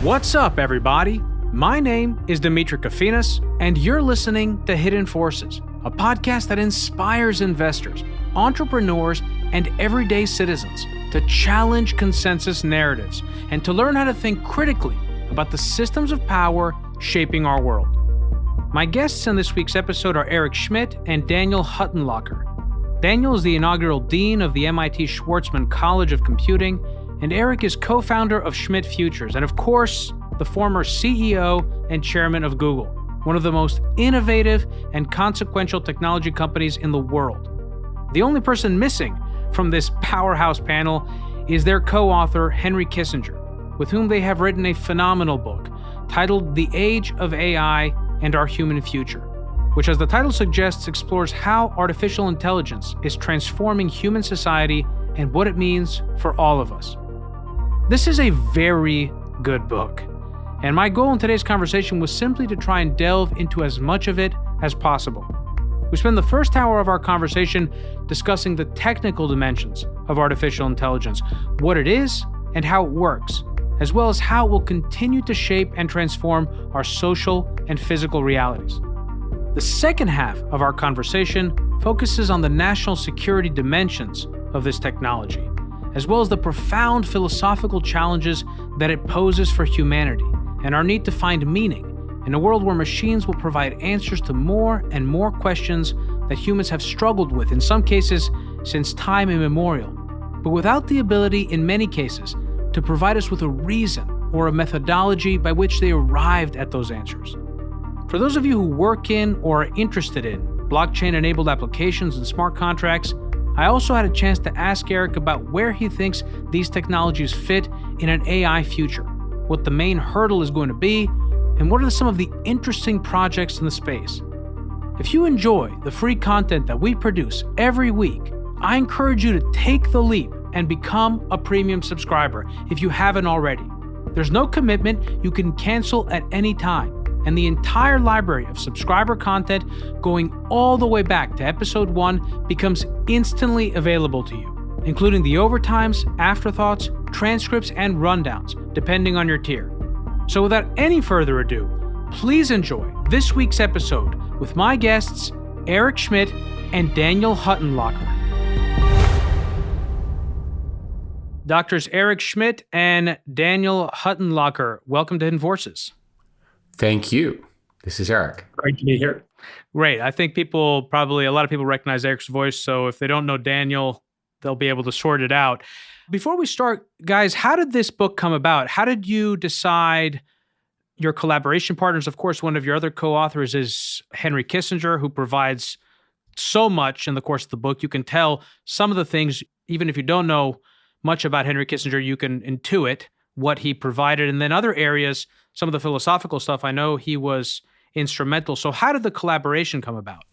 What's up, everybody? My name is Dimitri Kofinas, and you're listening to Hidden Forces, a podcast that inspires investors, entrepreneurs, and everyday citizens to challenge consensus narratives and to learn how to think critically about the systems of power shaping our world. My guests in this week's episode are Eric Schmidt and Daniel Huttenlocher. Daniel is the inaugural dean of the MIT Schwarzman College of Computing, and Eric is co-founder of Schmidt Futures, and of course, the former CEO and chairman of Google, one of the most innovative and consequential technology companies in the world. The only person missing from this powerhouse panel is their co-author, Henry Kissinger, with whom they have written a phenomenal book titled The Age of AI and Our Human Future, which, as the title suggests, explores how artificial intelligence is transforming human society and what it means for all of us. This is a very good book, and my goal in today's conversation was simply to try and delve into as much of it as possible. We spend the first hour of our conversation discussing the technical dimensions of artificial intelligence, what it is and how it works, as well as how it will continue to shape and transform our social and physical realities. The second half of our conversation focuses on the national security dimensions of this technology, as well as the profound philosophical challenges that it poses for humanity and our need to find meaning in a world where machines will provide answers to more and more questions that humans have struggled with, in some cases since time immemorial, but without the ability, in many cases, to provide us with a reason or a methodology by which they arrived at those answers. For those of you who work in or are interested in blockchain-enabled applications and smart contracts, I also had a chance to ask Eric about where he thinks these technologies fit in an AI future, what the main hurdle is going to be, and what are some of the interesting projects in the space. If you enjoy the free content that we produce every week, I encourage you to take the leap and become a premium subscriber if you haven't already. There's no commitment, you can cancel at any time, and the entire library of subscriber content going all the way back to episode 1 becomes instantly available to you, including the overtimes, afterthoughts, transcripts, and rundowns, depending on your tier. So without any further ado, please enjoy this week's episode with my guests, Eric Schmidt and Daniel Huttenlocher. Doctors Eric Schmidt and Daniel Huttenlocher, welcome to Hidden Forces. Thank you. This is Eric. Great to be here. Great. I think a lot of people recognize Eric's voice, so if they don't know Daniel, they'll be able to sort it out. Before we start, guys, how did this book come about? How did you decide your collaboration partners? Of course, one of your other co-authors is Henry Kissinger, who provides so much in the course of the book. You can tell some of the things, even if you don't know much about Henry Kissinger, you can intuit what he provided. And then other areas, some of the philosophical stuff, I know he was instrumental. So how did the collaboration come about?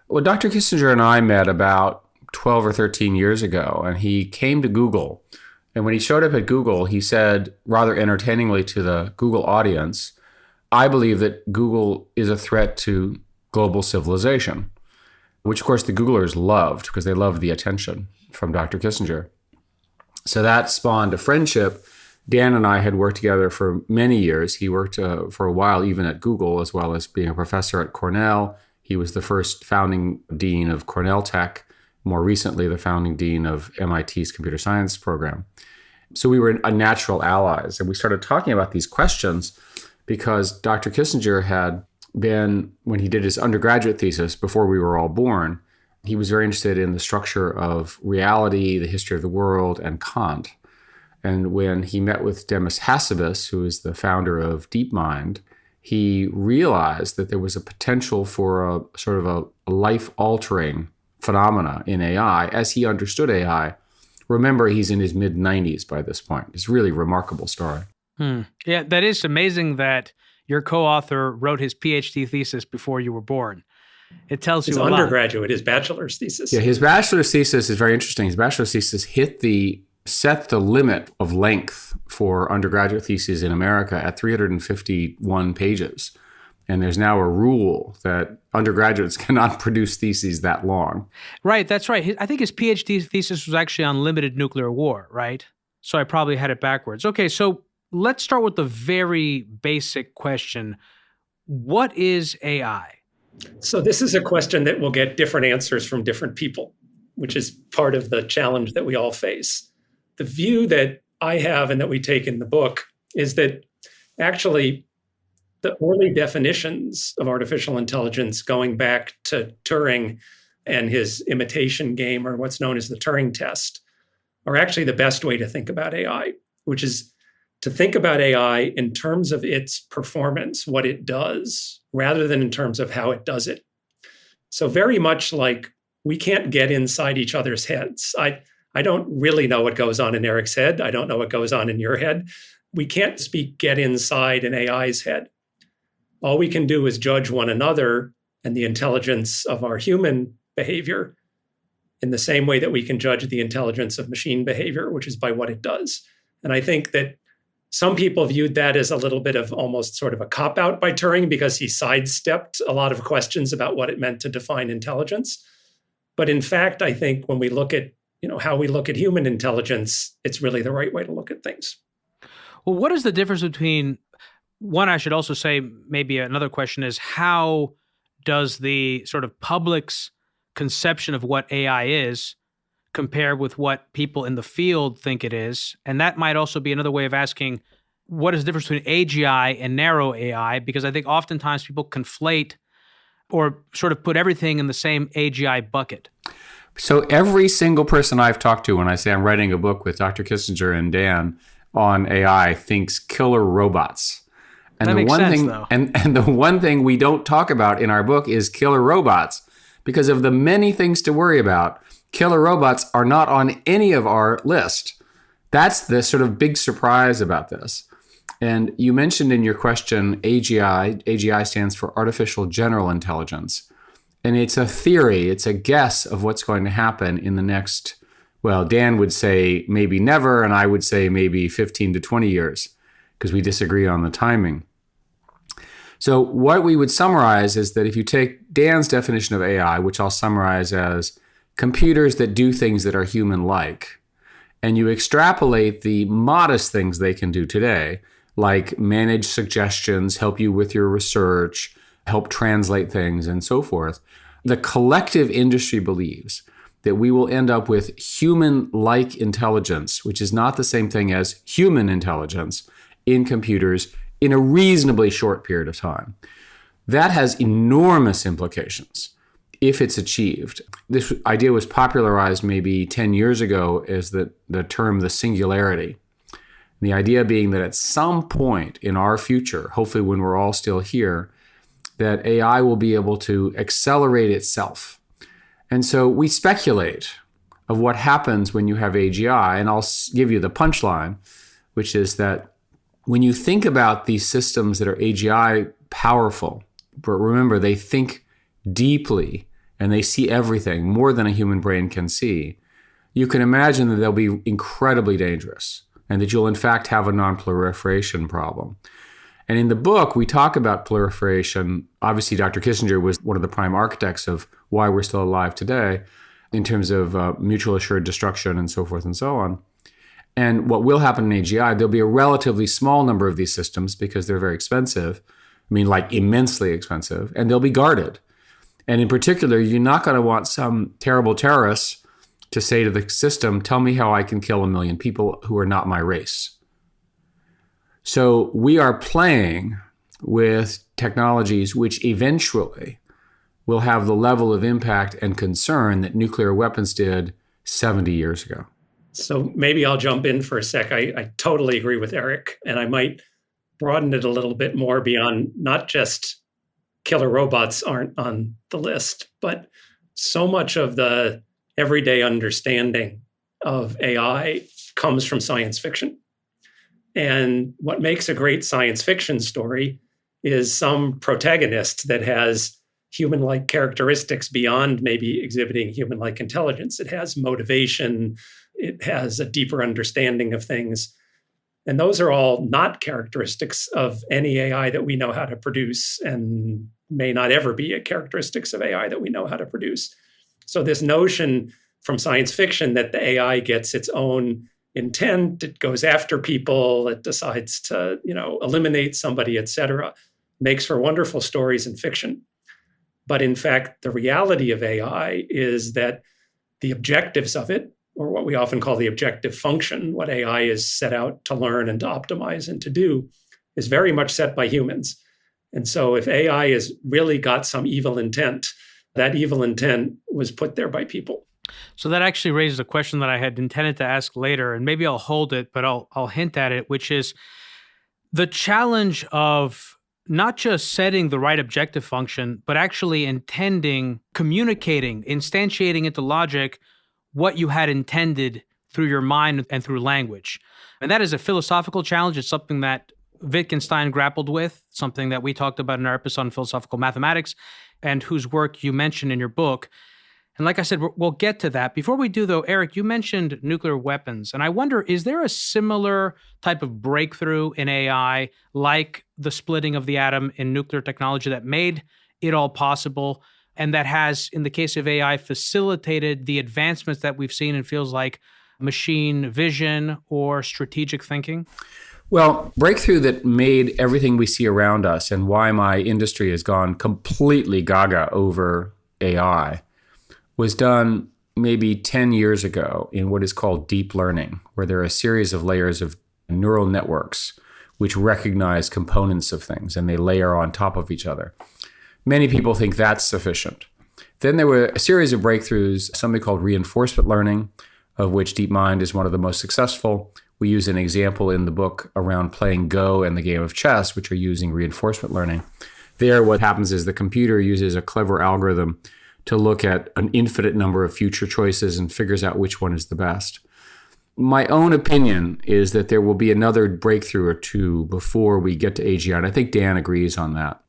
Well, Dr. Kissinger and I met about 12 or 13 years ago, and he came to Google. And when he showed up at Google, he said, rather entertainingly to the Google audience, "I believe that Google is a threat to global civilization," which of course the Googlers loved because they loved the attention from Dr. Kissinger. So that spawned a friendship. Dan and I had worked together for many years. He worked for a while even at Google, as well as being a professor at Cornell. He was the first founding dean of Cornell Tech, more recently the founding dean of MIT's computer science program. So we were natural allies, and we started talking about these questions because Dr. Kissinger had been, when he did his undergraduate thesis before we were all born, he was very interested in the structure of reality, the history of the world, and Kant. And when he met with Demis Hassabis, who is the founder of DeepMind, he realized that there was a potential for a sort of a life-altering phenomena in AI as he understood AI. Remember, he's in his mid-90s by this point. It's a really remarkable story. Yeah, that is amazing that your co-author wrote his PhD thesis before you were born. It tells you a lot. His undergraduate, his bachelor's thesis. Yeah, his bachelor's thesis is very interesting. His bachelor's thesis set the limit of length for undergraduate theses in America at 351 pages. And there's now a rule that undergraduates cannot produce theses that long. Right, that's right. I think his PhD thesis was actually on limited nuclear war, right? So I probably had it backwards. Okay, so let's start with the very basic question. What is AI? So this is a question that will get different answers from different people, which is part of the challenge that we all face. The view that I have and that we take in the book is that actually the early definitions of artificial intelligence, going back to Turing and his imitation game, or what's known as the Turing test, are actually the best way to think about AI, which is to think about AI in terms of its performance, what it does, rather than in terms of how it does it. So very much like we can't get inside each other's heads. I don't really know what goes on in Eric's head. I don't know what goes on in your head. We can't get inside an AI's head. All we can do is judge one another and the intelligence of our human behavior in the same way that we can judge the intelligence of machine behavior, which is by what it does. And I think that some people viewed that as a little bit of almost sort of a cop-out by Turing because he sidestepped a lot of questions about what it meant to define intelligence. But in fact, I think when we look at how we look at human intelligence, it's really the right way to look at things. Well, what is the difference between, one, I should also say, maybe another question is, how does the sort of public's conception of what AI is compare with what people in the field think it is? And that might also be another way of asking, what is the difference between AGI and narrow AI? Because I think oftentimes people conflate or sort of put everything in the same AGI bucket. So every single person I've talked to when I say I'm writing a book with Dr. Kissinger and Dan on AI thinks killer robots. And that the makes one sense, thing, though. and the one thing we don't talk about in our book is killer robots. Because of the many things to worry about, killer robots are not on any of our list. That's the sort of big surprise about this. And you mentioned in your question AGI. AGI stands for Artificial General Intelligence. And it's a theory, it's a guess of what's going to happen in the next, well, Dan would say maybe never, and I would say maybe 15 to 20 years, because we disagree on the timing. So what we would summarize is that if you take Dan's definition of AI, which I'll summarize as computers that do things that are human-like, and you extrapolate the modest things they can do today, like manage suggestions, help you with your research, help translate things, and so forth, the collective industry believes that we will end up with human-like intelligence, which is not the same thing as human intelligence, in computers in a reasonably short period of time. That has enormous implications if it's achieved. This idea was popularized maybe 10 years ago as the term the singularity. The idea being that at some point in our future, hopefully when we're all still here, that AI will be able to accelerate itself. And so we speculate of what happens when you have AGI, and I'll give you the punchline, which is that when you think about these systems that are AGI powerful, but remember, they think deeply and they see everything more than a human brain can see, you can imagine that they'll be incredibly dangerous and that you'll in fact have a non-proliferation problem. And in the book, we talk about proliferation. Obviously, Dr. Kissinger was one of the prime architects of why we're still alive today in terms of mutual assured destruction and so forth and so on. And what will happen in AGI, there'll be a relatively small number of these systems because they're very expensive. I mean, like immensely expensive, and they'll be guarded. And in particular, you're not going to want some terrible terrorists to say to the system, tell me how I can kill 1 million people who are not my race. So we are playing with technologies which eventually will have the level of impact and concern that nuclear weapons did 70 years ago. So maybe I'll jump in for a sec. I totally agree with Eric, and I might broaden it a little bit more beyond not just killer robots aren't on the list, but so much of the everyday understanding of AI comes from science fiction. And what makes a great science fiction story is some protagonist that has human-like characteristics beyond maybe exhibiting human-like intelligence. It has motivation. It has a deeper understanding of things. And those are all not characteristics of any AI that we know how to produce and may not ever be characteristics of AI that we know how to produce. So this notion from science fiction that the AI gets its own intent. It goes after people. It decides to, eliminate somebody, et cetera. Makes for wonderful stories in fiction. But in fact, the reality of AI is that the objectives of it, or what we often call the objective function, what AI is set out to learn and to optimize and to do, is very much set by humans. And so if AI has really got some evil intent, that evil intent was put there by people. So that actually raises a question that I had intended to ask later, and maybe I'll hold it, but I'll hint at it, which is the challenge of not just setting the right objective function, but actually intending, communicating, instantiating into logic what you had intended through your mind and through language. And that is a philosophical challenge. It's something that Wittgenstein grappled with, something that we talked about in our episode on philosophical mathematics, and whose work you mentioned in your book. And like I said, we'll get to that. Before we do, though, Eric, you mentioned nuclear weapons. And I wonder, is there a similar type of breakthrough in AI, like the splitting of the atom in nuclear technology, that made it all possible, and that has, in the case of AI, facilitated the advancements that we've seen in fields like machine vision or strategic thinking? Well, breakthrough that made everything we see around us, and why my industry has gone completely gaga over AI, was done maybe 10 years ago in what is called deep learning, where there are a series of layers of neural networks which recognize components of things and they layer on top of each other. Many people think that's sufficient. Then there were a series of breakthroughs, something called reinforcement learning, of which DeepMind is one of the most successful. We use an example in the book around playing Go and the game of chess, which are using reinforcement learning. There, what happens is the computer uses a clever algorithm to look at an infinite number of future choices and figures out which one is the best. My own opinion is that there will be another breakthrough or two before we get to AGI, and I think Dan agrees on that.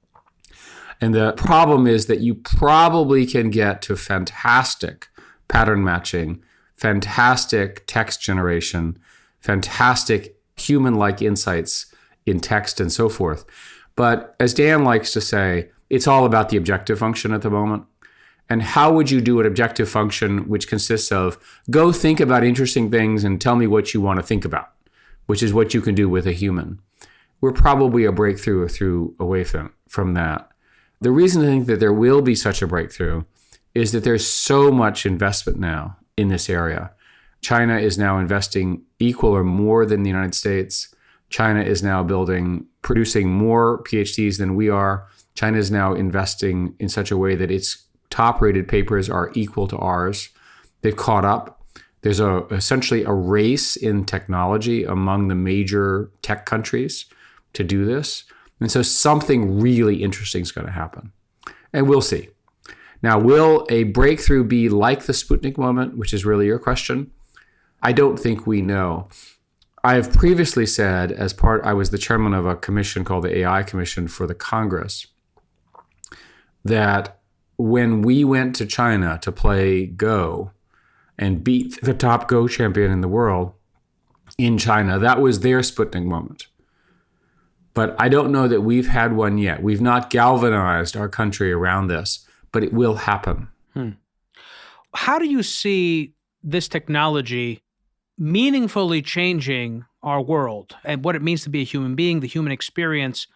And the problem is that you probably can get to fantastic pattern matching, fantastic text generation, fantastic human-like insights in text and so forth. But as Dan likes to say, it's all about the objective function at the moment. And how would you do an objective function which consists of go think about interesting things and tell me what you want to think about, which is what you can do with a human. We're probably a breakthrough away from that. The reason I think that there will be such a breakthrough is that there's so much investment now in this area. China is now investing equal or more than the United States. China is now producing more PhDs than we are. China is now investing in such a way that its top-rated papers are equal to ours. They've caught up. There's essentially a race in technology among the major tech countries to do this. And so something really interesting is going to happen. And we'll see. Now, will a breakthrough be like the Sputnik moment, which is really your question? I don't think we know. I have previously said, I was the chairman of a commission called the AI Commission for the Congress, that when we went to China to play Go and beat the top Go champion in the world in China, that was their Sputnik moment. But I don't know that we've had one yet. We've not galvanized our country around this, but it will happen. How do you see this technology meaningfully changing our world and what it means to be a human being, the human experience,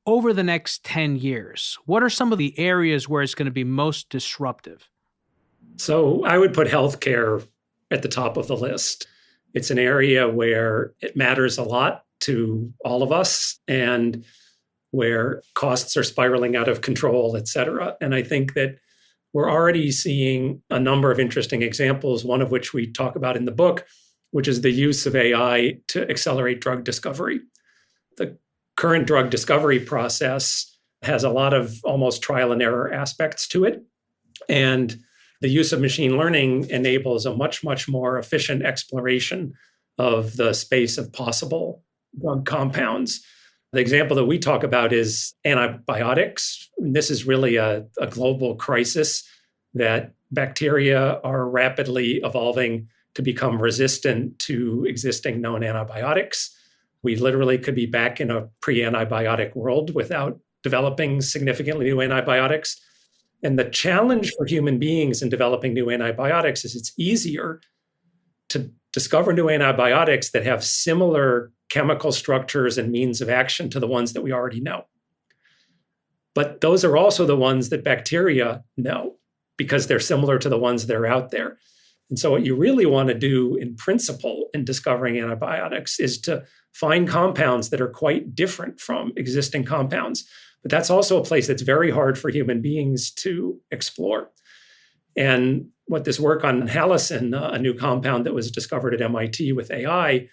over the next 10 years? What are some of the areas where it's going to be most disruptive? So I would put healthcare at the top of the list. It's an area where it matters a lot to all of us and where costs are spiraling out of control, et cetera. And I think that we're already seeing a number of interesting examples, one of which we talk about in the book, which is the use of AI to accelerate drug discovery. The current drug discovery process has a lot of almost trial and error aspects to it. And the use of machine learning enables a much, much more efficient exploration of the space of possible drug compounds. The example that we talk about is antibiotics. This is really a global crisis that bacteria are rapidly evolving to become resistant to existing known antibiotics. We literally could be back in a pre-antibiotic world without developing significantly new antibiotics. And the challenge for human beings in developing new antibiotics is it's easier to discover new antibiotics that have similar chemical structures and means of action to the ones that we already know. But those are also the ones that bacteria know because they're similar to the ones that are out there. And so what you really want to do in principle in discovering antibiotics is to find compounds that are quite different from existing compounds. But that's also a place that's very hard for human beings to explore. And what this work on halicin, a new compound that was discovered at MIT with AI,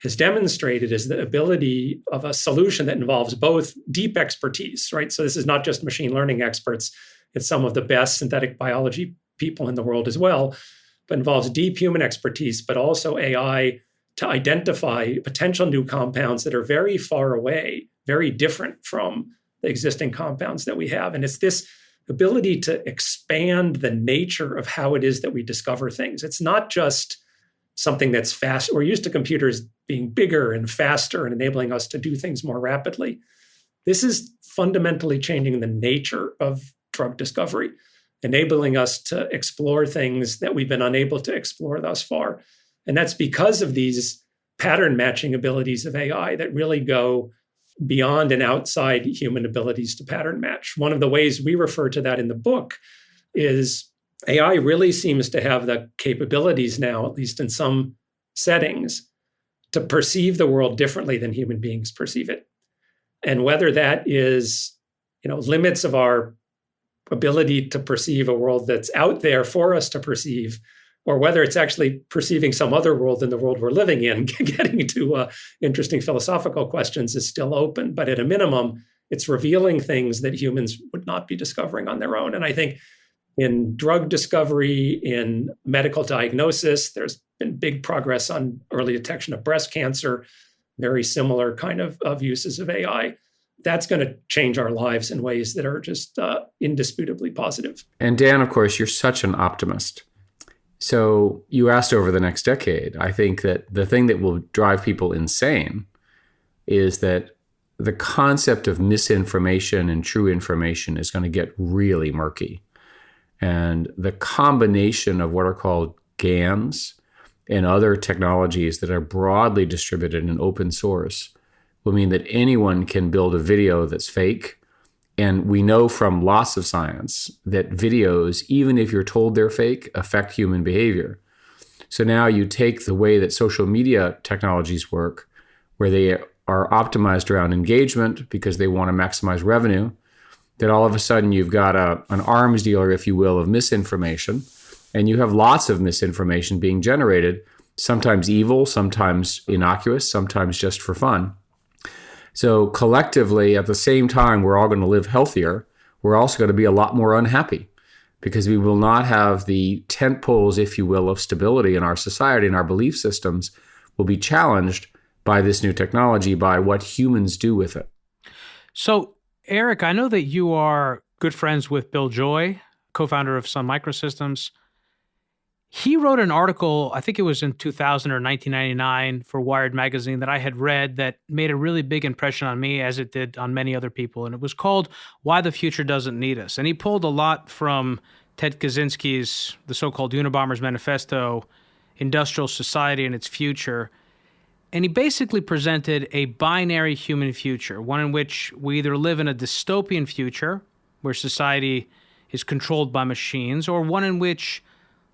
has demonstrated is the ability of a solution that involves both deep expertise, right? So this is not just machine learning experts, it's some of the best synthetic biology people in the world as well, but involves deep human expertise, but also AI to identify potential new compounds that are very far away, very different from the existing compounds that we have. And it's this ability to expand the nature of how it is that we discover things. It's not just something that's fast. We're used to computers being bigger and faster and enabling us to do things more rapidly. This is fundamentally changing the nature of drug discovery, enabling us to explore things that we've been unable to explore thus far. And that's because of these pattern matching abilities of AI that really go beyond and outside human abilities to pattern match. One of the ways we refer to that in the book is AI really seems to have the capabilities now, at least in some settings, to perceive the world differently than human beings perceive it. And whether that is, limits of our ability to perceive a world that's out there for us to perceive, or whether it's actually perceiving some other world than the world we're living in, getting to interesting philosophical questions is still open. But at a minimum, it's revealing things that humans would not be discovering on their own. And I think in drug discovery, in medical diagnosis, there's been big progress on early detection of breast cancer, very similar kind of uses of AI. That's going to change our lives in ways that are just indisputably positive. And Dan, of course, you're such an optimist. So you asked over the next decade. I think that the thing that will drive people insane is that the concept of misinformation and true information is going to get really murky. And the combination of what are called GANs and other technologies that are broadly distributed in open source will mean that anyone can build a video that's fake. And we know from lots of science that videos, even if you're told they're fake, affect human behavior. So now you take the way that social media technologies work, where they are optimized around engagement because they want to maximize revenue, that all of a sudden you've got an arms dealer, if you will, of misinformation, and you have lots of misinformation being generated, sometimes evil, sometimes innocuous, sometimes just for fun. So collectively, at the same time, we're all going to live healthier. We're also going to be a lot more unhappy because we will not have the tent poles, if you will, of stability in our society, and our belief systems will be challenged by this new technology, by what humans do with it. So, Eric, I know that you are good friends with Bill Joy, co-founder of Sun Microsystems. He wrote an article, I think it was in 2000 or 1999 for Wired magazine that I had read that made a really big impression on me, as it did on many other people. And it was called Why the Future Doesn't Need Us. And he pulled a lot from Ted Kaczynski's, the so-called Unabomber's Manifesto, Industrial Society and Its Future. And he basically presented a binary human future, one in which we either live in a dystopian future where society is controlled by machines, or one in which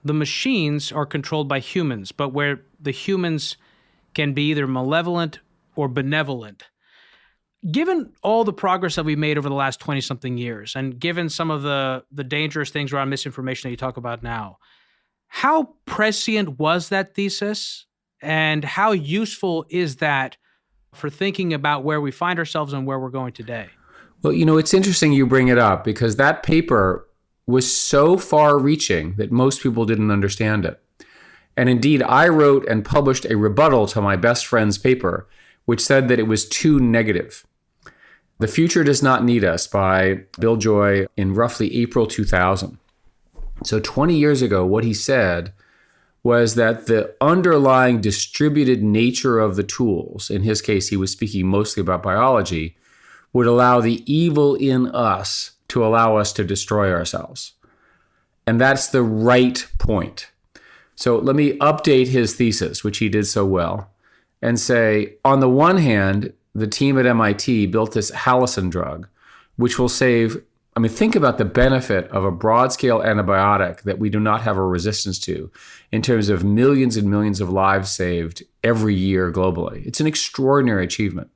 the machines are controlled by humans, but where the humans can be either malevolent or benevolent. Given all the progress that we've made over the last 20-something years, and given some of the dangerous things around misinformation that you talk about now, how prescient was that thesis? And how useful is that for thinking about where we find ourselves and where we're going today? Well, it's interesting you bring it up because that paper was so far-reaching that most people didn't understand it. And indeed, I wrote and published a rebuttal to my best friend's paper, which said that it was too negative. The Future Does Not Need Us by Bill Joy in roughly April 2000. So 20 years ago, what he said was that the underlying distributed nature of the tools, in his case, he was speaking mostly about biology, would allow the evil in us to allow us to destroy ourselves. And that's the right point. So let me update his thesis, which he did so well, and say, on the one hand, the team at MIT built this Halocin drug, which will save, think about the benefit of a broad-scale antibiotic that we do not have a resistance to in terms of millions and millions of lives saved every year globally. It's an extraordinary achievement.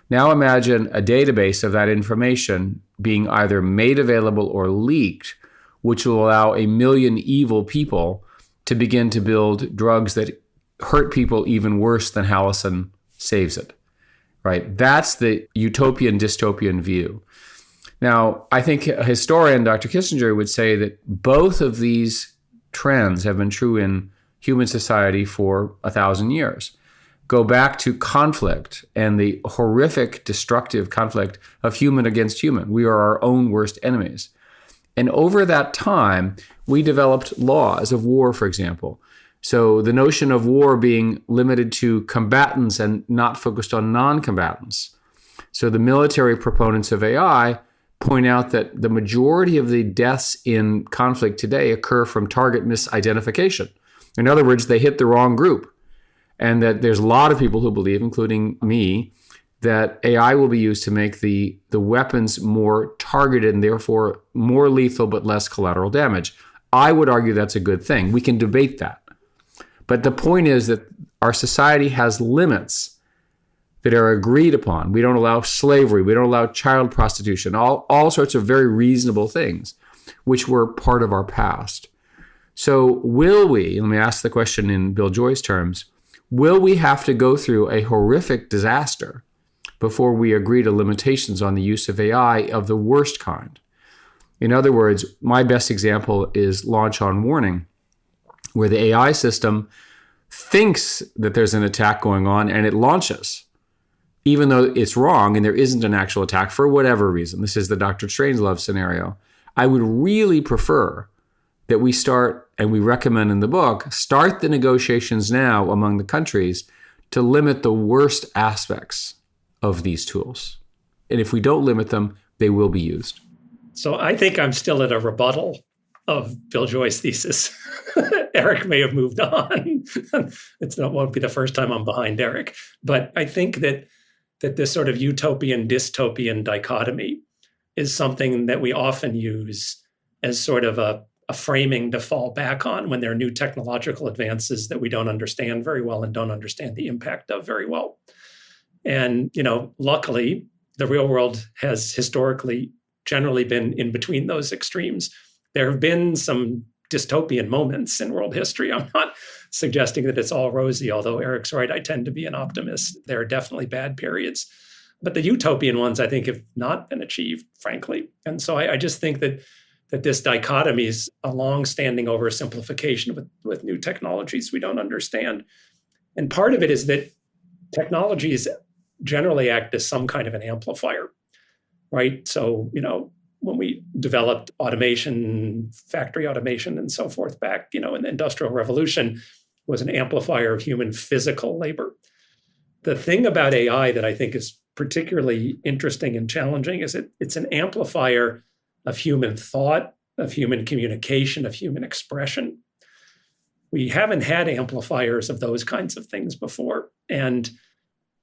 Now imagine a database of that information being either made available or leaked, which will allow 1 million evil people to begin to build drugs that hurt people even worse than Halocin saves it, right? That's the utopian dystopian view. Now, I think a historian, Dr. Kissinger, would say that both of these trends have been true in human society for 1,000 years. Go back to conflict and the horrific, destructive conflict of human against human. We are our own worst enemies. And over that time, we developed laws of war, for example. So the notion of war being limited to combatants and not focused on non-combatants. So the military proponents of AI point out that the majority of the deaths in conflict today occur from target misidentification. In other words, they hit the wrong group. And that there's a lot of people who believe, including me, that AI will be used to make the weapons more targeted and therefore more lethal but less collateral damage. I would argue that's a good thing. We can debate that. But the point is that our society has limits that are agreed upon. We don't allow slavery. We don't allow child prostitution, all sorts of very reasonable things, which were part of our past. So will we, let me ask the question in Bill Joy's terms, will we have to go through a horrific disaster before we agree to limitations on the use of AI of the worst kind? In other words, my best example is Launch on Warning, where the AI system thinks that there's an attack going on and it launches, even though it's wrong and there isn't an actual attack for whatever reason. This is the Dr. Strangelove scenario. I would really prefer that we start, and we recommend in the book, start the negotiations now among the countries to limit the worst aspects of these tools. And if we don't limit them, they will be used. So I think I'm still at a rebuttal of Bill Joy's thesis. Eric may have moved on. Won't be the first time I'm behind Eric. But I think that this sort of utopian-dystopian dichotomy is something that we often use as sort of a framing to fall back on when there are new technological advances that we don't understand very well and don't understand the impact of very well. And, luckily, the real world has historically generally been in between those extremes. There have been some dystopian moments in world history. I'm not suggesting that it's all rosy, although Eric's right, I tend to be an optimist. There are definitely bad periods. But the utopian ones, I think, have not been achieved, frankly. And so I just think that this dichotomy is a long-standing oversimplification with new technologies we don't understand. And part of it is that technologies generally act as some kind of an amplifier, right? So, when we developed automation, factory automation and so forth back, in the Industrial Revolution, was an amplifier of human physical labor. The thing about AI that I think is particularly interesting and challenging is it's an amplifier of human thought, of human communication, of human expression. We haven't had amplifiers of those kinds of things before. And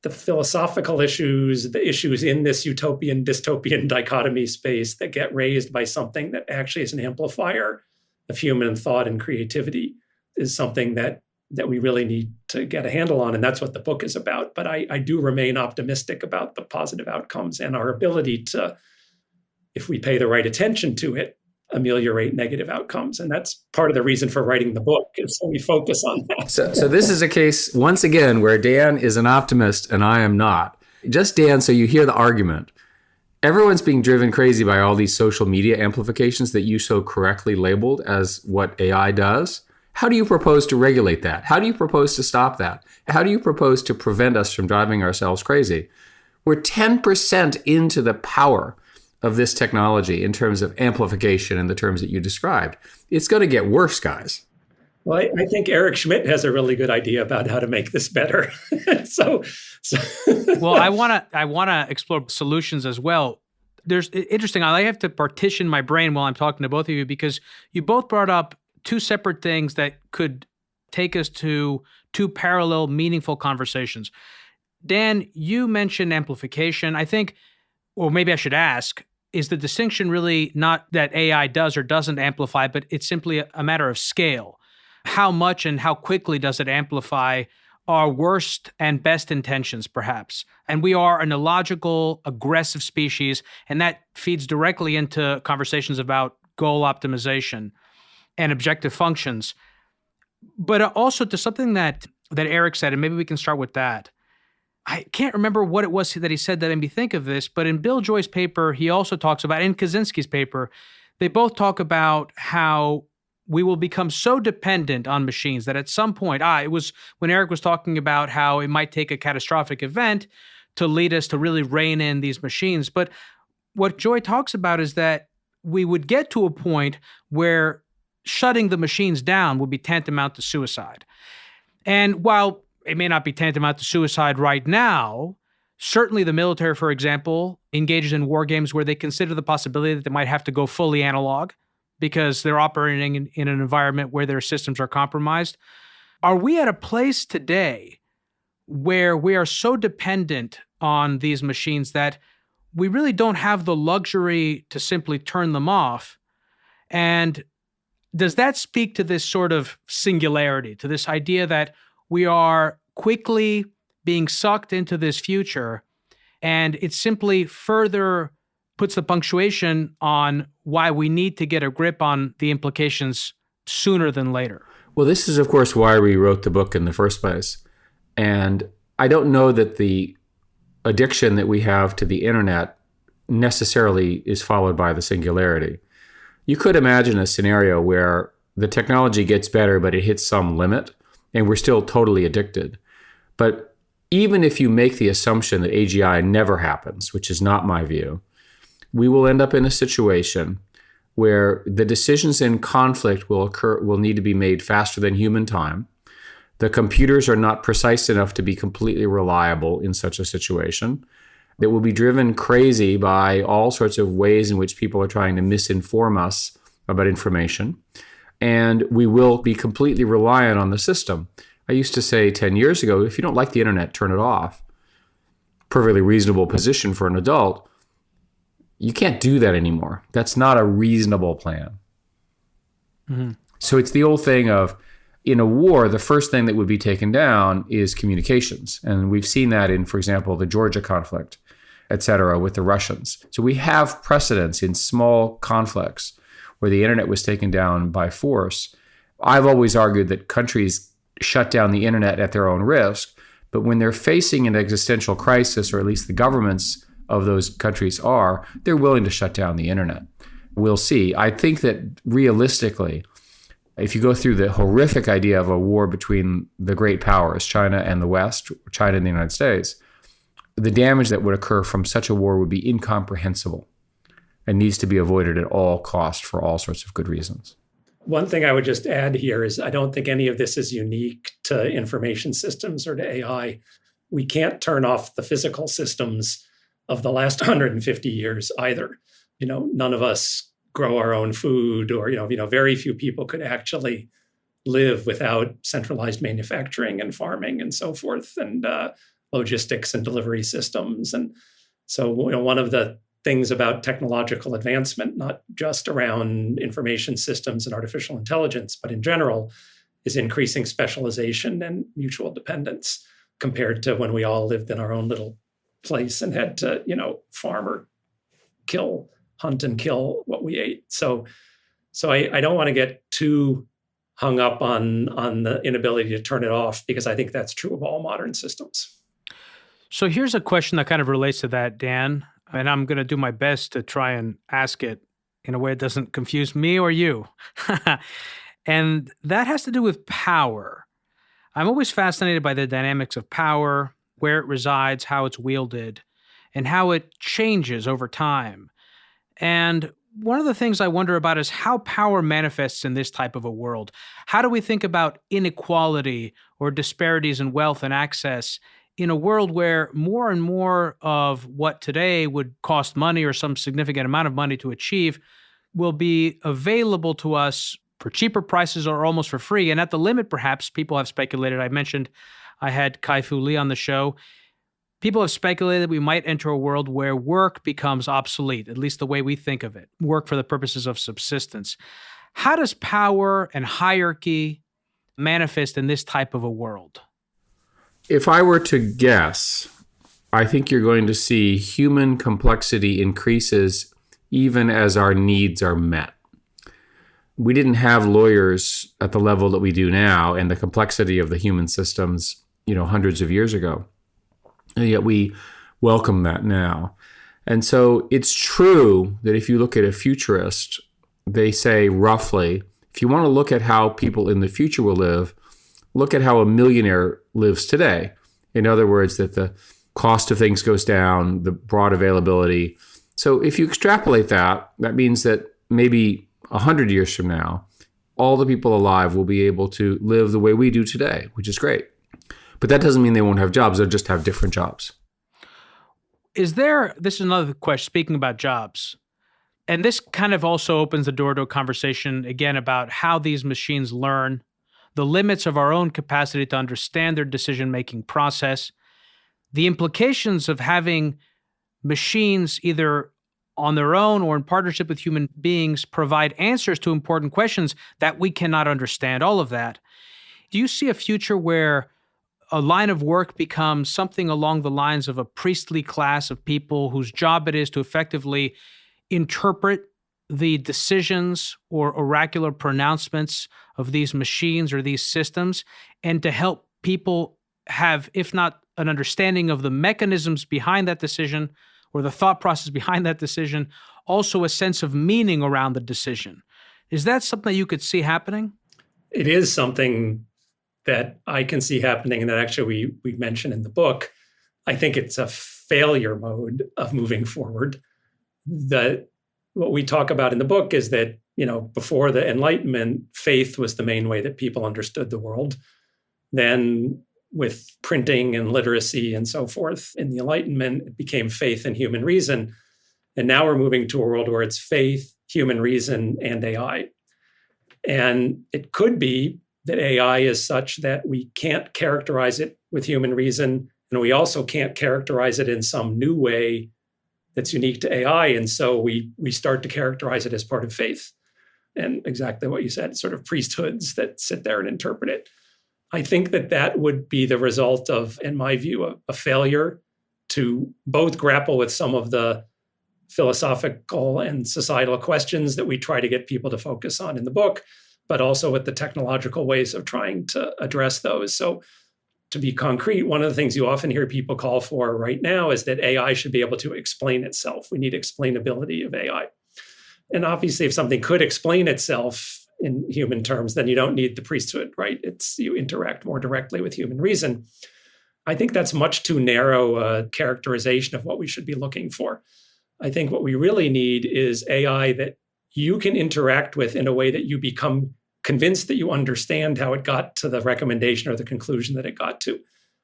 the philosophical issues, the issues in this utopian, dystopian dichotomy space that get raised by something that actually is an amplifier of human thought and creativity is something that we really need to get a handle on. And that's what the book is about. But I do remain optimistic about the positive outcomes and our ability to, if we pay the right attention to it, ameliorate negative outcomes. And that's part of the reason for writing the book, is so we focus on that. So this is a case, once again, where Dan is an optimist and I am not. Just Dan, so you hear the argument. Everyone's being driven crazy by all these social media amplifications that you so correctly labeled as what AI does. How do you propose to regulate that? How do you propose to stop that? How do you propose to prevent us from driving ourselves crazy? We're 10% into the power of this technology in terms of amplification in the terms that you described. It's going to get worse, guys. Well, I think Eric Schmidt has a really good idea about how to make this better. So. Well, I want to explore solutions as well. There's interesting. I have to partition my brain while I'm talking to both of you, because you both brought up two separate things that could take us to two parallel, meaningful conversations. Dan, you mentioned amplification. I think, or maybe I should ask, is the distinction really not that AI does or doesn't amplify, but it's simply a matter of scale? How much and how quickly does it amplify our worst and best intentions, perhaps? And we are an illogical, aggressive species, and that feeds directly into conversations about goal optimization and objective functions. But also to something that Eric said, and maybe we can start with that. I can't remember what it was that he said that made me think of this, but in Bill Joy's paper, he also talks about, in Kaczynski's paper, they both talk about how we will become so dependent on machines that at some point, it was when Eric was talking about how it might take a catastrophic event to lead us to really rein in these machines. But what Joy talks about is that we would get to a point where shutting the machines down would be tantamount to suicide. And while it may not be tantamount to suicide right now, certainly the military, for example, engages in war games where they consider the possibility that they might have to go fully analog because they're operating in an environment where their systems are compromised. Are we at a place today where we are so dependent on these machines that we really don't have the luxury to simply turn them off? And does that speak to this sort of singularity, to this idea that we are quickly being sucked into this future, and it simply further puts the punctuation on why we need to get a grip on the implications sooner than later? Well, this is, of course, why we wrote the book in the first place. And I don't know that the addiction that we have to the internet necessarily is followed by the singularity. You could imagine a scenario where the technology gets better, but it hits some limit, and we're still totally addicted. But even if you make the assumption that AGI never happens, which is not my view, we will end up in a situation where the decisions in conflict will need to be made faster than human time. The computers are not precise enough to be completely reliable in such a situation. That will be driven crazy by all sorts of ways in which people are trying to misinform us about information. And we will be completely reliant on the system. I used to say 10 years ago, if you don't like the internet, turn it off. Perfectly reasonable position for an adult. You can't do that anymore. That's not a reasonable plan. Mm-hmm. So it's the old thing of, in a war, the first thing that would be taken down is communications. And we've seen that in, for example, the Georgia conflict, et cetera, with the Russians. So we have precedents in small conflicts where the internet was taken down by force. I've always argued that countries shut down the internet at their own risk, but when they're facing an existential crisis, or at least the governments of those countries are, they're willing to shut down the internet. We'll see. I think that realistically, if you go through the horrific idea of a war between the great powers, China and the West, China and the United States, the damage that would occur from such a war would be incomprehensible and needs to be avoided at all costs for all sorts of good reasons. One thing I would just add here is I don't think any of this is unique to information systems or to AI. We can't turn off the physical systems of the last 150 years either. None of us grow our own food, or very few people could actually live without centralized manufacturing and farming and so forth, and logistics and delivery systems. And so one of the things about technological advancement, not just around information systems and artificial intelligence, but in general, is increasing specialization and mutual dependence compared to when we all lived in our own little place and had to, farm or hunt and kill what we ate. So I don't want to get too hung up on the inability to turn it off, because I think that's true of all modern systems. So here's a question that kind of relates to that, Dan, and I'm going to do my best to try and ask it in a way that doesn't confuse me or you. And that has to do with power. I'm always fascinated by the dynamics of power, where it resides, how it's wielded, and how it changes over time. And one of the things I wonder about is how power manifests in this type of a world. How do we think about inequality or disparities in wealth and access in a world where more and more of what today would cost money or some significant amount of money to achieve will be available to us for cheaper prices or almost for free. And at the limit, perhaps, people have speculated. I mentioned I had Kai-Fu Lee on the show. People have speculated that we might enter a world where work becomes obsolete, at least the way we think of it, work for the purposes of subsistence. How does power and hierarchy manifest in this type of a world? If I were to guess, I think you're going to see human complexity increases even as our needs are met. We didn't have lawyers at the level that we do now and the complexity of the human systems, hundreds of years ago. And yet we welcome that now. And so it's true that if you look at a futurist, they say roughly, if you want to look at how people in the future will live, look at how a millionaire lives today. In other words, that the cost of things goes down, the broad availability. So if you extrapolate that, that means that maybe 100 years from now, all the people alive will be able to live the way we do today, which is great. But that doesn't mean they won't have jobs. They'll just have different jobs. This is another question, speaking about jobs. And this kind of also opens the door to a conversation, again, about how these machines learn, the limits of our own capacity to understand their decision-making process, the implications of having machines either on their own or in partnership with human beings provide answers to important questions that we cannot understand, all of that. Do you see a future where a line of work becomes something along the lines of a priestly class of people whose job it is to effectively interpret the decisions or oracular pronouncements of these machines or these systems, and to help people have, if not an understanding of the mechanisms behind that decision or the thought process behind that decision, also a sense of meaning around the decision? Is that something that you could see happening? It is something that I can see happening, and that actually we mention in the book. I think it's a failure mode of moving forward. What we talk about in the book is that, before the Enlightenment, faith was the main way that people understood the world. Then with printing and literacy and so forth, in the Enlightenment, it became faith and human reason. And now we're moving to a world where it's faith, human reason, and AI. And it could be that AI is such that we can't characterize it with human reason, and we also can't characterize it in some new way that's unique to AI. And so we start to characterize it as part of faith. And exactly what you said, sort of priesthoods that sit there and interpret it. I think that would be the result of, in my view, a failure to both grapple with some of the philosophical and societal questions that we try to get people to focus on in the book, but also with the technological ways of trying to address those. So to be concrete, one of the things you often hear people call for right now is that AI should be able to explain itself. We need explainability of AI. And obviously, if something could explain itself in human terms, then you don't need the priesthood, right? You interact more directly with human reason. I think that's much too narrow a characterization of what we should be looking for. I think what we really need is AI that you can interact with in a way that you become convinced that you understand how it got to the recommendation or the conclusion that it got to.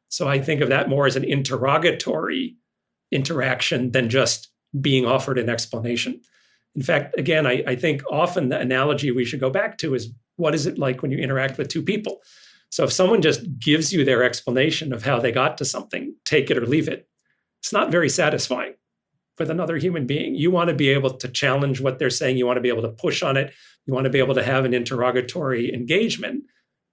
So I think of that more as an interrogatory interaction than just being offered an explanation. In fact, again, I think often the analogy we should go back to is, what is it like when you interact with two people? So if someone just gives you their explanation of how they got to something, take it or leave it, it's not very satisfying with another human being. You want to be able to challenge what they're saying. You want to be able to push on it. You want to be able to have an interrogatory engagement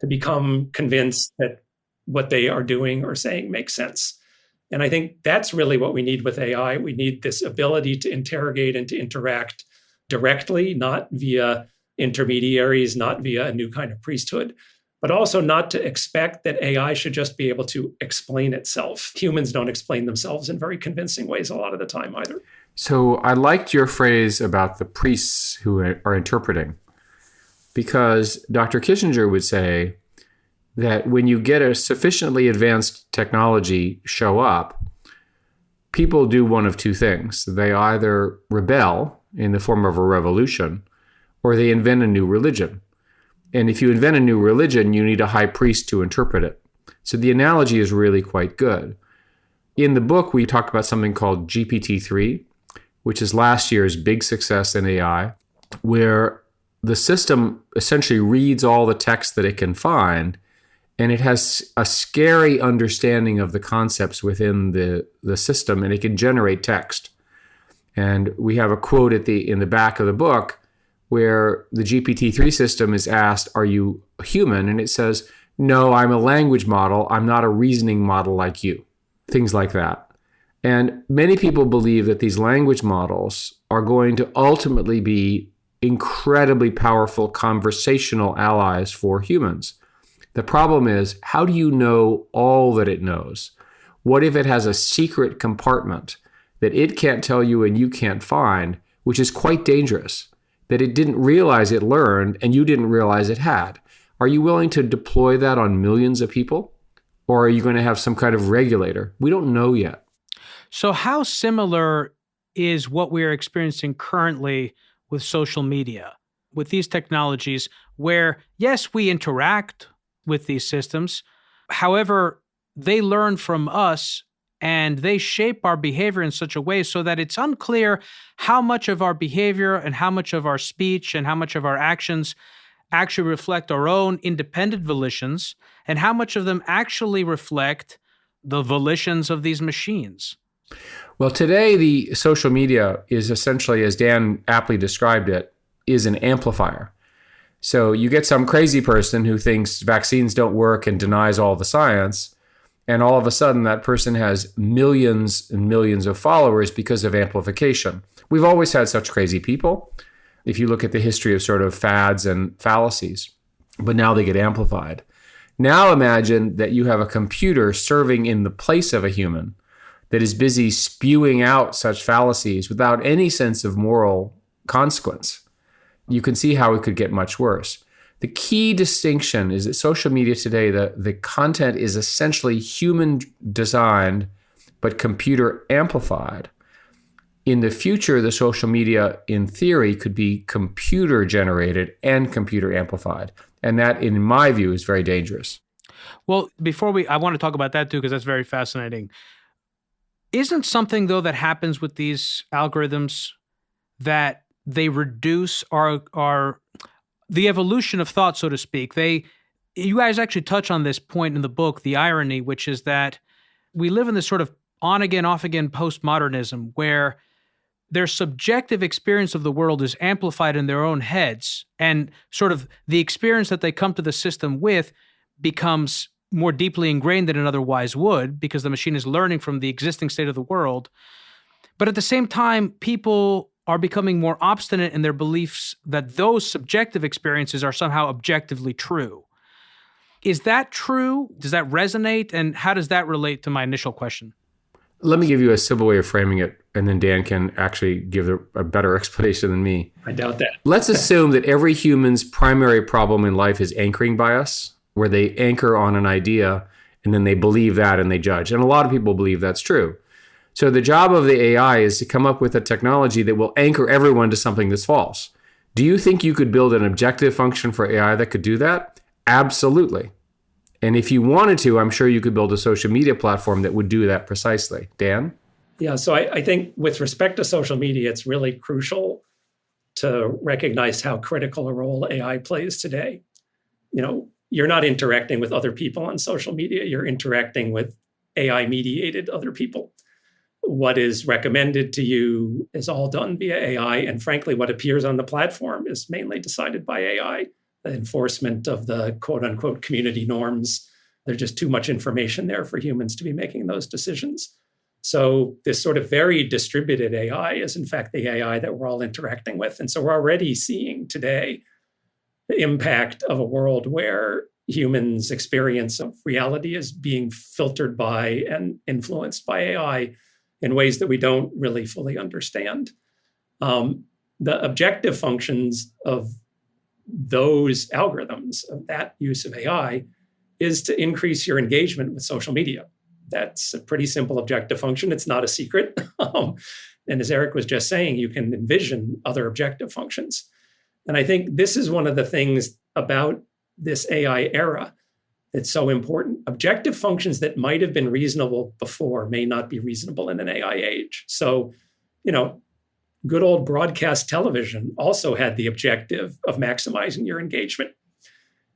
to become convinced that what they are doing or saying makes sense. And I think that's really what we need with AI. We need this ability to interrogate and to interact directly, not via intermediaries, not via a new kind of priesthood, but also not to expect that AI should just be able to explain itself. Humans don't explain themselves in very convincing ways a lot of the time either. So I liked your phrase about the priests who are interpreting, because Dr. Kissinger would say that when you get a sufficiently advanced technology show up, people do one of two things. They either rebel in the form of a revolution, or they invent a new religion. And if you invent a new religion, you need a high priest to interpret it. So the analogy is really quite good. In the book, we talk about something called GPT-3, which is last year's big success in AI, where the system essentially reads all the text that it can find, and it has a scary understanding of the concepts within the system, and it can generate text. And we have a quote in the back of the book where the GPT-3 system is asked, "Are you human?" And it says, "No, I'm a language model. I'm not a reasoning model like you." Things like that. And many people believe that these language models are going to ultimately be incredibly powerful conversational allies for humans. The problem is, how do you know all that it knows? What if it has a secret compartment that it can't tell you and you can't find, which is quite dangerous, that it didn't realize it learned and you didn't realize it had? Are you willing to deploy that on millions of people? Or are you going to have some kind of regulator? We don't know yet. So how similar is what we're experiencing currently with social media, with these technologies, where, yes, we interact with these systems. However, they learn from us and they shape our behavior in such a way so that it's unclear how much of our behavior and how much of our speech and how much of our actions actually reflect our own independent volitions and how much of them actually reflect the volitions of these machines. Well, today the social media is essentially, as Dan aptly described it, is an amplifier. So you get some crazy person who thinks vaccines don't work and denies all the science, and all of a sudden that person has millions and millions of followers because of amplification. We've always had such crazy people, if you look at the history of sort of fads and fallacies, but now they get amplified. Now imagine that you have a computer serving in the place of a human that is busy spewing out such fallacies without any sense of moral consequence. You can see how it could get much worse. The key distinction is that social media today, the content is essentially human designed, but computer amplified. In the future, the social media, in theory, could be computer generated and computer amplified. And that, in my view, is very dangerous. Well, I want to talk about that too, because that's very fascinating. Isn't something, though, that happens with these algorithms that they reduce the evolution of thought, so to speak? You guys actually touch on this point in the book, the irony, which is that we live in this sort of on-again, off-again postmodernism where their subjective experience of the world is amplified in their own heads, and sort of the experience that they come to the system with becomes more deeply ingrained than it otherwise would because the machine is learning from the existing state of the world. But at the same time, people are becoming more obstinate in their beliefs that those subjective experiences are somehow objectively true. Is that true? Does that resonate? And how does that relate to my initial question? Let me give you a simple way of framing it, and then Dan can actually give a better explanation than me. I doubt that. Let's assume that every human's primary problem in life is anchoring bias, where they anchor on an idea and then they believe that and they judge. And a lot of people believe that's true. So the job of the AI is to come up with a technology that will anchor everyone to something that's false. Do you think you could build an objective function for AI that could do that? Absolutely. And if you wanted to, I'm sure you could build a social media platform that would do that precisely. Dan? Yeah, so I think with respect to social media, it's really crucial to recognize how critical a role AI plays today. You're not interacting with other people on social media. You're interacting with AI-mediated other people. What is recommended to you is all done via AI. And frankly, what appears on the platform is mainly decided by AI. The enforcement of the quote-unquote community norms, there's just too much information there for humans to be making those decisions. So this sort of very distributed AI is in fact the AI that we're all interacting with. And so we're already seeing today the impact of a world where humans' experience of reality is being filtered by and influenced by AI in ways that we don't really fully understand. The objective functions of those algorithms, of that use of AI, is to increase your engagement with social media. That's a pretty simple objective function. It's not a secret. And as Eric was just saying, you can envision other objective functions. And I think this is one of the things about this AI era that's so important. Objective functions that might have been reasonable before may not be reasonable in an AI age. So, good old broadcast television also had the objective of maximizing your engagement,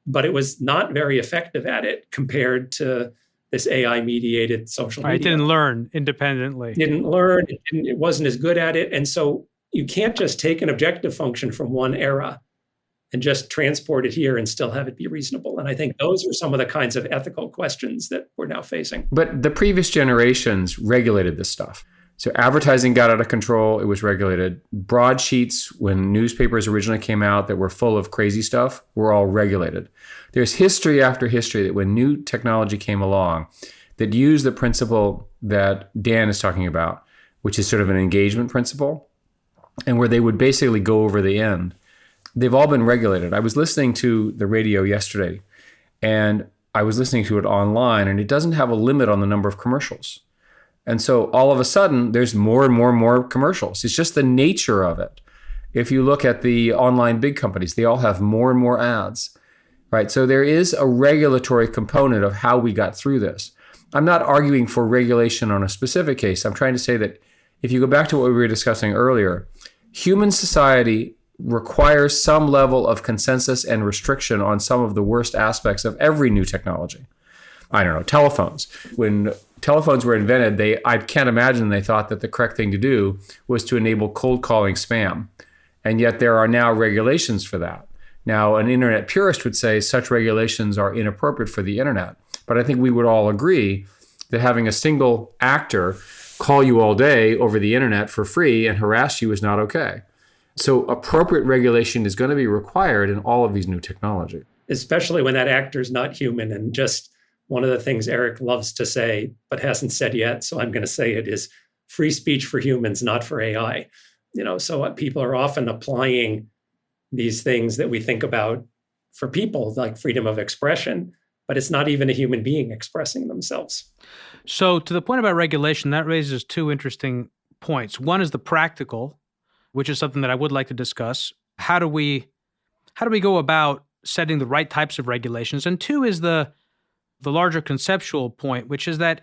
but it was not very effective at it compared to this AI-mediated social media. It didn't learn independently. It wasn't as good at it. And so you can't just take an objective function from one era and just transport it here and still have it be reasonable. And I think those are some of the kinds of ethical questions that we're now facing. But the previous generations regulated this stuff. So advertising got out of control. It was regulated. Broadsheets, when newspapers originally came out that were full of crazy stuff, were all regulated. There's history after history that when new technology came along that used the principle that Dan is talking about, which is sort of an engagement principle, and where they would basically go over the end, they've all been regulated. I was listening to the radio yesterday, and I was listening to it online, and it doesn't have a limit on the number of commercials. And so all of a sudden, there's more and more and more commercials. It's just the nature of it. If you look at the online big companies, they all have more and more ads, right? So there is a regulatory component of how we got through this. I'm not arguing for regulation on a specific case. I'm trying to say that if you go back to what we were discussing earlier, human society requires some level of consensus and restriction on some of the worst aspects of every new technology. I don't know, telephones. When telephones were invented, I can't imagine they thought that the correct thing to do was to enable cold calling spam. And yet there are now regulations for that. Now, an internet purist would say such regulations are inappropriate for the internet. But I think we would all agree that having a single actor call you all day over the internet for free and harass you is not okay. So appropriate regulation is going to be required in all of these new technology. Especially when that actor is not human. And just one of the things Eric loves to say, but hasn't said yet, so I'm going to say it, is free speech for humans, not for AI. So people are often applying these things that we think about for people, like freedom of expression, but it's not even a human being expressing themselves. So to the point about regulation, that raises two interesting points. One is the practical, which is something that I would like to discuss. How do we go about setting the right types of regulations? And two is the larger conceptual point, which is that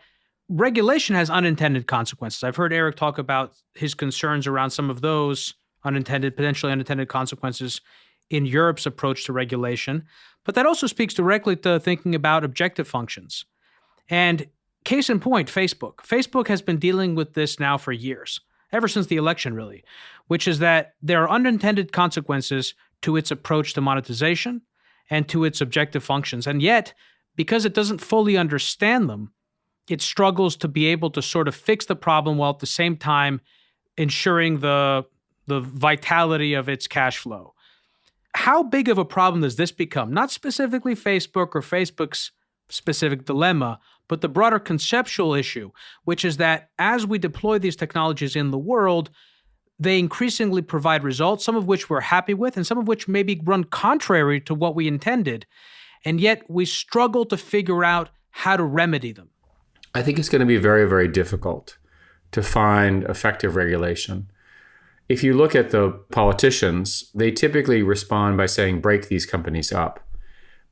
regulation has unintended consequences. I've heard Eric talk about his concerns around some of those potentially unintended consequences in Europe's approach to regulation. But that also speaks directly to thinking about objective functions. And case in point, Facebook. Facebook has been dealing with this now for years, ever since the election, really, which is that there are unintended consequences to its approach to monetization and to its objective functions. And yet, because it doesn't fully understand them, it struggles to be able to sort of fix the problem while at the same time ensuring the vitality of its cash flow. How big of a problem does this become? Not specifically Facebook or Facebook's specific dilemma, but the broader conceptual issue, which is that as we deploy these technologies in the world, they increasingly provide results, some of which we're happy with and some of which maybe run contrary to what we intended. And yet we struggle to figure out how to remedy them. I think it's going to be very, very difficult to find effective regulation. If you look at the politicians, they typically respond by saying, break these companies up.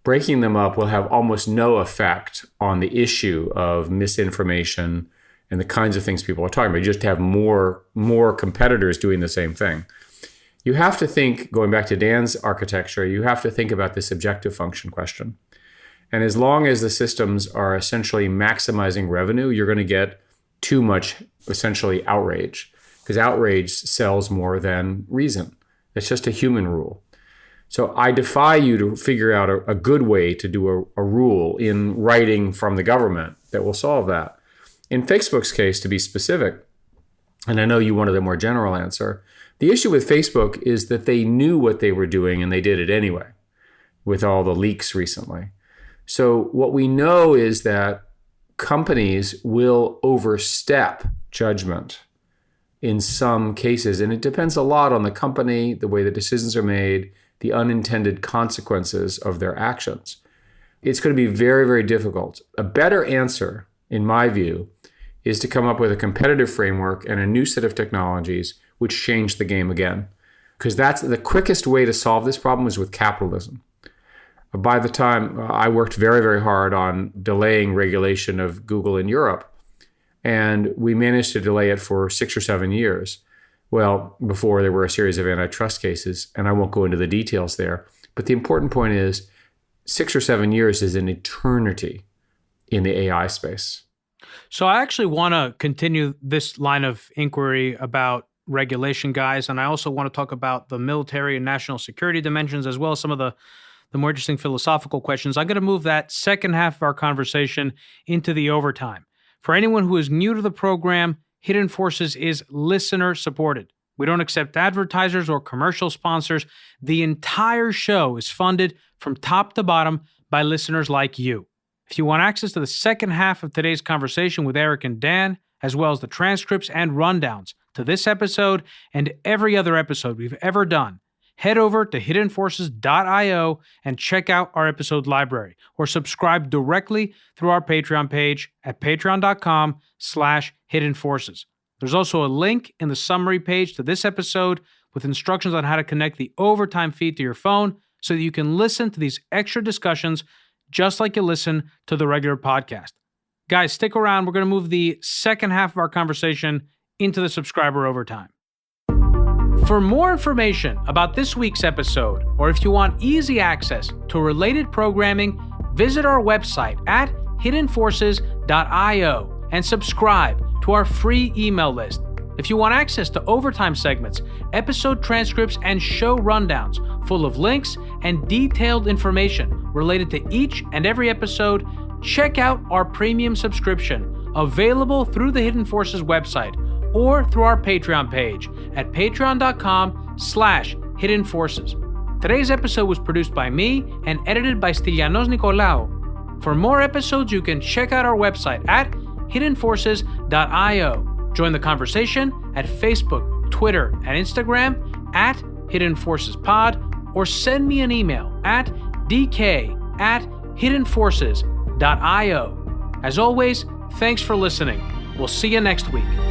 Breaking them up will have almost no effect on the issue of misinformation and the kinds of things people are talking about. You just have more competitors doing the same thing. You have to think, going back to Dan's architecture, you have to think about this objective function question. And as long as the systems are essentially maximizing revenue, you're going to get too much, essentially, outrage, because outrage sells more than reason. That's just a human rule. So I defy you to figure out a good way to do a rule in writing from the government that will solve that. In Facebook's case, to be specific, and I know you wanted a more general answer, the issue with Facebook is that they knew what they were doing and they did it anyway, with all the leaks recently. So what we know is that companies will overstep judgment in some cases, and it depends a lot on the company, the way the decisions are made, the unintended consequences of their actions. It's going to be very, very difficult. A better answer, in my view, is to come up with a competitive framework and a new set of technologies which change the game again. Because that's the quickest way to solve this problem is with capitalism. By the time I worked very, very hard on delaying regulation of Google in Europe, and we managed to delay it for 6 or 7 years. Well, before there were a series of antitrust cases, and I won't go into the details there. But the important point is 6 or 7 years is an eternity in the AI space. So I actually want to continue this line of inquiry about regulation, guys. And I also want to talk about the military and national security dimensions, as well as some of the more interesting philosophical questions. I'm going to move that second half of our conversation into the overtime. For anyone who is new to the program, Hidden Forces is listener supported. We don't accept advertisers or commercial sponsors. The entire show is funded from top to bottom by listeners like you. If you want access to the second half of today's conversation with Eric and Dan, as well as the transcripts and rundowns to this episode and every other episode we've ever done, head over to hiddenforces.io and check out our episode library, or subscribe directly through our Patreon page at patreon.com/hiddenforces. There's also a link in the summary page to this episode with instructions on how to connect the overtime feed to your phone so that you can listen to these extra discussions just like you listen to the regular podcast. Guys, stick around. We're going to move the second half of our conversation into the subscriber overtime. For more information about this week's episode, or if you want easy access to related programming, visit our website at hiddenforces.io and subscribe to our free email list. If you want access to overtime segments, episode transcripts, and show rundowns full of links and detailed information related to each and every episode, check out our premium subscription available through the Hidden Forces website or through our Patreon page at patreon.com/hiddenforces. Today's episode was produced by me and edited by Stylianos Nicolaou. For more episodes, you can check out our website at hiddenforces.io. Join the conversation at Facebook, Twitter, and Instagram at Hidden Forces Pod, or send me an email at dk@hiddenforces.io. As always, thanks for listening. We'll see you next week.